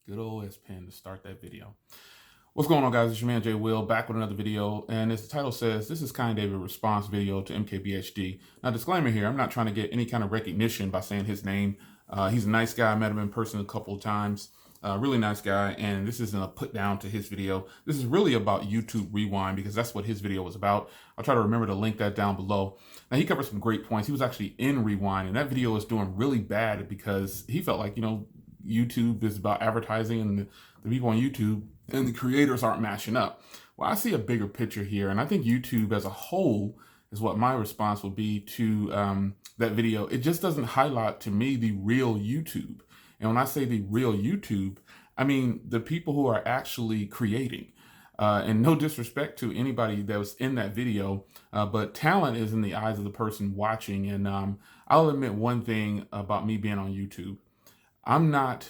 Good old S Pen to start that video. What's going on, guys? It's your man Jay Will back with another video. And as the title says, this is kind of a response video to MKBHD. Now, disclaimer here, I'm not trying to get any kind of recognition by saying his name. He's a nice guy. I met him in person a couple of times. Really nice guy. And this isn't a put down to his video. This is really about YouTube Rewind because that's what his video was about. I'll try to remember to link that down below. Now, he covered some great points. He was actually in Rewind, and that video is doing really bad because he felt like, YouTube is about advertising and the people on YouTube and the creators aren't matching up. Well, I see a bigger picture here, and I think YouTube as a whole is what my response would be to that video. It just doesn't highlight to me the real YouTube. And when I say the real YouTube, I mean the people who are actually creating. And no disrespect to anybody that was in that video, but talent is in the eyes of the person watching. And I'll admit one thing about me being on YouTube. I'm not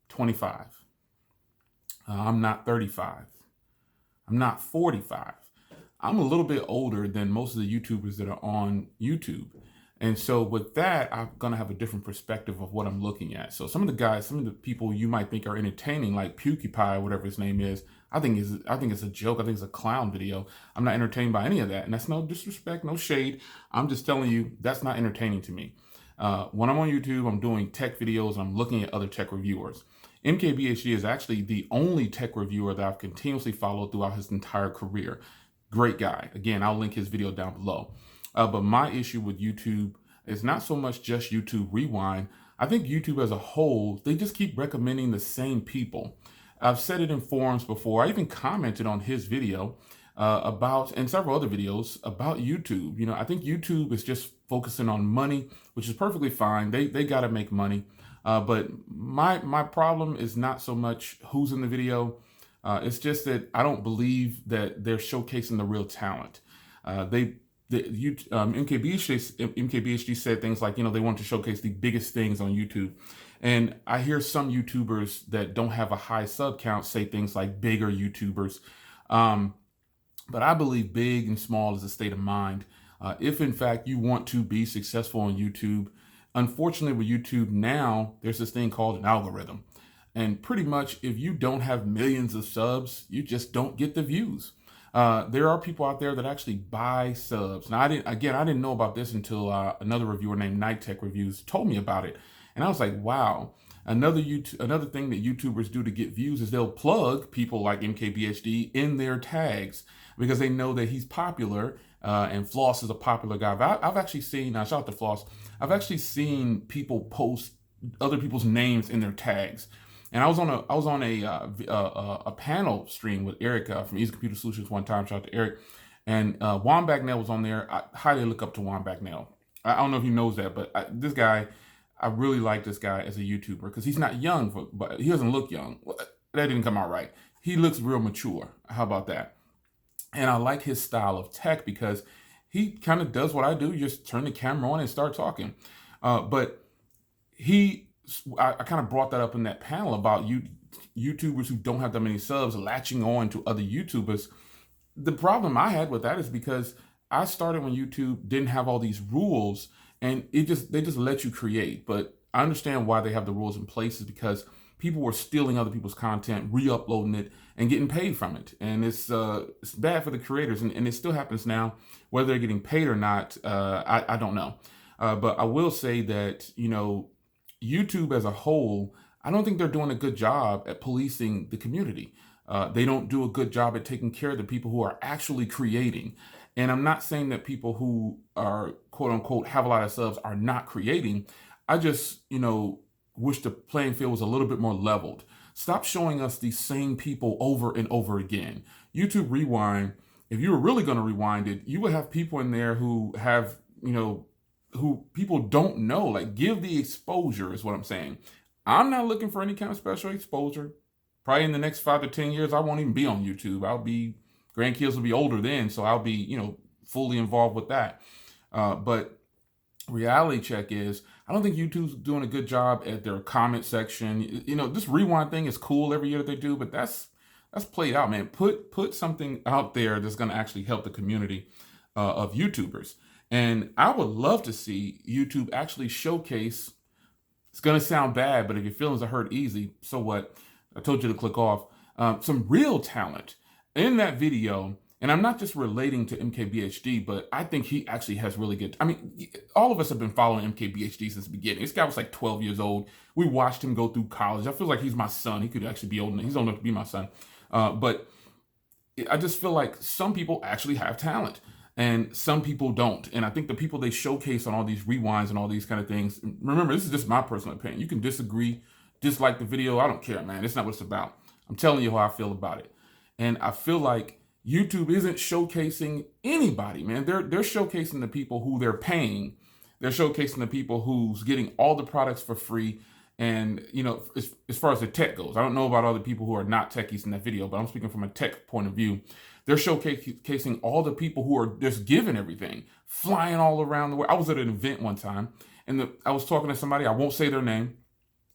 25. I'm not 35. I'm not 45. I'm a little bit older than most of the YouTubers that are on YouTube. And so with that, I'm going to have a different perspective of what I'm looking at. So some of the people you might think are entertaining, like PewDiePie, whatever his name is, I think it's a joke. I think it's a clown video. I'm not entertained by any of that. And that's no disrespect, no shade. I'm just telling you that's not entertaining to me. When I'm on YouTube, I'm doing tech videos. I'm looking at other tech reviewers. MKBHD is actually the only tech reviewer that I've continuously followed throughout his entire career. Great guy. Again, I'll link his video down below. But my issue with YouTube is not so much just YouTube Rewind. I think YouTube as a whole, they just keep recommending the same people. I've said it in forums before. I even commented on his video about, and several other videos about YouTube. I think YouTube is just focusing on money, which is perfectly fine. They got to make money. But my problem is not so much who's in the video. It's just that I don't believe that they're showcasing the real talent. MKBHD said things like, they want to showcase the biggest things on YouTube. And I hear some YouTubers that don't have a high sub count say things like bigger YouTubers. But I believe big and small is a state of mind. If in fact you want to be successful on YouTube, unfortunately with YouTube now, there's this thing called an algorithm. And pretty much if you don't have millions of subs, you just don't get the views. There are people out there that actually buy subs. Now I didn't know about this until another reviewer named Night Tech Reviews told me about it. And I was like, wow. Another thing that YouTubers do to get views is they'll plug people like MKBHD in their tags because they know that he's popular, and Floss is a popular guy. I've actually seen, shout out to Floss, I've actually seen people post other people's names in their tags. And I was on a panel stream with Eric from Easy Computer Solutions one time. Shout out to Eric. And Juan Bagnell was on there. I highly look up to Juan Bagnell. I don't know if he knows that, but this guy, I really like this guy as a YouTuber because he's not young, but he doesn't look young. That didn't come out right. He looks real mature. How about that? And I like his style of tech because he kind of does what I do. You just turn the camera on and start talking. But I kind of brought that up in that panel about YouTubers who don't have that many subs latching on to other YouTubers. The problem I had with that is because I started when YouTube didn't have all these rules, and they just let you create. But I understand why they have the rules in place is because people were stealing other people's content, re-uploading it, and getting paid from it. And it's bad for the creators, and it still happens now. Whether they're getting paid or not, I don't know. But I will say that, YouTube as a whole, I don't think they're doing a good job at policing the community. They don't do a good job at taking care of the people who are actually creating. And I'm not saying that people who are, quote unquote, have a lot of subs are not creating. I just, wish the playing field was a little bit more leveled. Stop showing us these same people over and over again. YouTube Rewind, if you were really going to rewind it, you would have people in there who have, who people don't know. Like, give the exposure is what I'm saying. I'm not looking for any kind of special exposure. Probably in the next 5 to 10 years, I won't even be on YouTube. Grandkids will be older then, so I'll be, fully involved with that. But reality check is, I don't think YouTube's doing a good job at their comment section. This rewind thing is cool every year that they do, but that's played out, man. Put something out there that's going to actually help the community of YouTubers. And I would love to see YouTube actually showcase It's going to sound bad, but if your feelings are hurt easy, so what? I told you to click off. Some real talent in that video. And I'm not just relating to MKBHD, but I think he actually has really good. I mean, all of us have been following MKBHD since the beginning. This guy was like 12 years old. We watched him go through college. I feel like he's my son. He could actually be old enough. He's old enough to be my son. But I just feel like some people actually have talent and some people don't. And I think the people they showcase on all these rewinds and all these kind of things, remember, this is just my personal opinion. You can disagree, dislike the video. I don't care, man. It's not what it's about. I'm telling you how I feel about it. And I feel like YouTube isn't showcasing anybody, man. They're showcasing the people who they're paying. They're showcasing the people who's getting all the products for free. And, you know, as far as the tech goes, I don't know about other people who are not techies in that video, but I'm speaking from a tech point of view. They're showcasing all the people who are just giving everything, flying all around the world. I was at an event one time, and I was talking to somebody. I won't say their name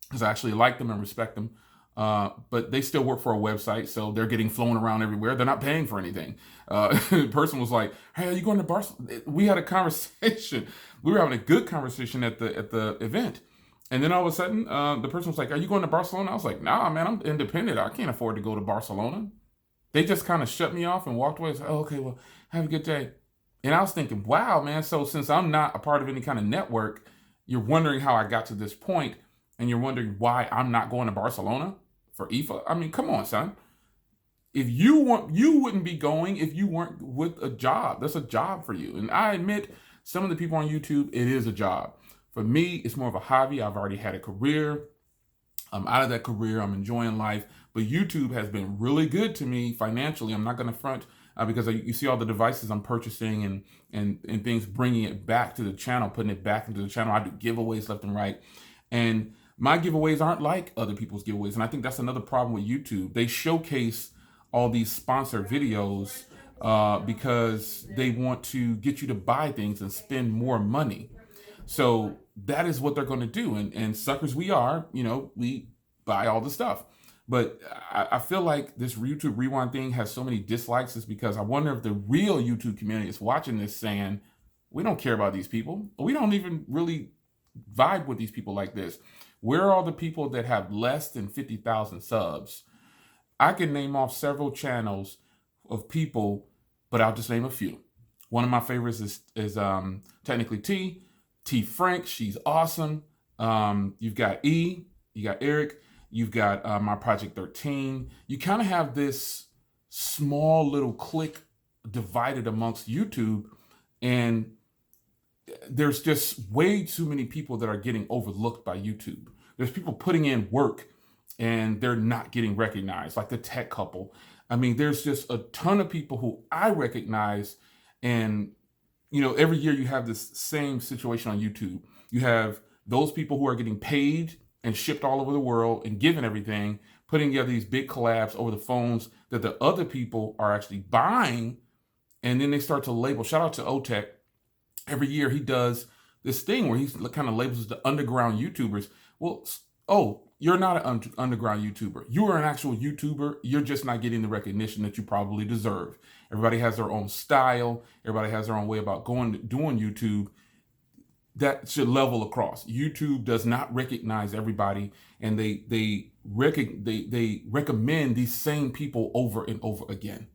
because I actually like them and respect them. But they still work for a website, so they're getting flown around everywhere. They're not paying for anything. The person was like, "Hey, are you going to Barcelona?" We had a conversation. We were having a good conversation at the event. And then all of a sudden, the person was like, "Are you going to Barcelona?" I was like, "Nah, man, I'm independent. I can't afford to go to Barcelona." They just kind of shut me off and walked away. I said, "Oh, okay, well, have a good day." And I was thinking, wow, man, so since I'm not a part of any kind of network, you're wondering how I got to this point, and you're wondering why I'm not going to Barcelona for IFA? I mean, come on, son. If you wouldn't be going if you weren't with a job. That's a job for you. And I admit, some of the people on YouTube, it is a job. For me, it's more of a hobby. I've already had a career. I'm out of that career. I'm enjoying life. But YouTube has been really good to me financially. I'm not going to front because you see all the devices I'm purchasing and things, bringing it back to the channel, putting it back into the channel. I do giveaways left and right. And my giveaways aren't like other people's giveaways. And I think that's another problem with YouTube. They showcase all these sponsored videos because they want to get you to buy things and spend more money. So that is what they're going to do. And suckers we are, you know, we buy all the stuff. But I feel like this YouTube Rewind thing has so many dislikes is because I wonder if the real YouTube community is watching this saying, we don't care about these people. We don't even really vibe with these people like this. Where are all the people that have less than 50,000 subs? I can name off several channels of people, but I'll just name a few. One of my favorites is technically T Frank. She's awesome. You've got E. You got Eric. You've got my Project 13. You kind of have this small little clique divided amongst YouTube, and there's just way too many people that are getting overlooked by YouTube. There's people putting in work and they're not getting recognized, like the tech couple. I mean, there's just a ton of people who I recognize, and you know, every year you have this same situation on YouTube. You have those people who are getting paid and shipped all over the world and given everything, putting together these big collabs over the phones that the other people are actually buying, and then they start to label. Shout out to Otech. Every year he does this thing where he kind of labels the underground YouTubers. Well, oh, you're not an underground YouTuber. You are an actual YouTuber. You're just not getting the recognition that you probably deserve. Everybody has their own style. Everybody has their own way about doing YouTube. That should level across. YouTube does not recognize everybody, and they recommend these same people over and over again.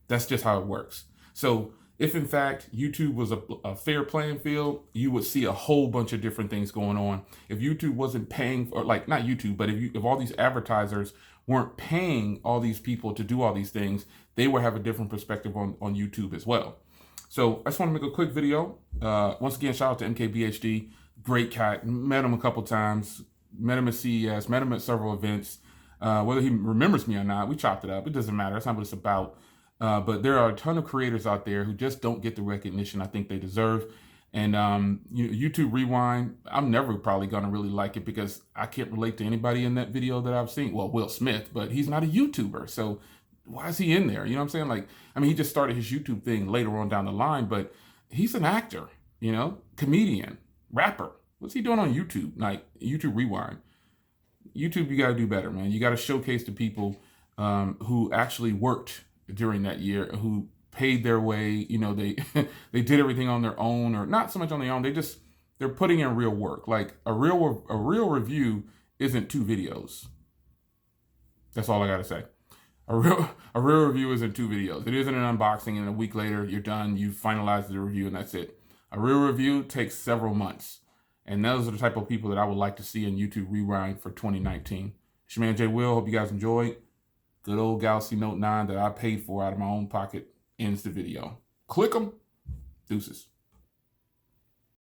That's just how it works. So if in fact YouTube was a fair playing field, you would see a whole bunch of different things going on. If YouTube wasn't paying, or like not YouTube, but if all these advertisers weren't paying all these people to do all these things, they would have a different perspective on YouTube as well. So I just want to make a quick video. Once again, shout out to MKBHD. Great cat. Met him a couple times. Met him at CES. Met him at several events. Whether he remembers me or not, we chopped it up. It doesn't matter. That's not what it's about. But there are a ton of creators out there who just don't get the recognition I think they deserve. And YouTube Rewind, I'm never probably going to really like it because I can't relate to anybody in that video that I've seen. Well, Will Smith, but he's not a YouTuber. So why is he in there? You know what I'm saying? Like, I mean, he just started his YouTube thing later on down the line, but he's an actor, you know, comedian, rapper. What's he doing on YouTube? Like YouTube Rewind. YouTube, you got to do better, man. You got to showcase the people who actually worked during that year, who paid their way. You know, they they did everything on their own, or not so much on their own. They're they're putting in real work. Like a real review isn't 2 videos. That's all I gotta say. A real review isn't 2 videos. It isn't an unboxing and a week later you're done, you finalize the review and that's it. A real review takes several months. And those are the type of people that I would like to see in YouTube Rewind for 2019. It's your man Jay Will. Hope you guys enjoyed. Good old Galaxy Note 9 that I paid for out of my own pocket ends the video. Click them. Deuces.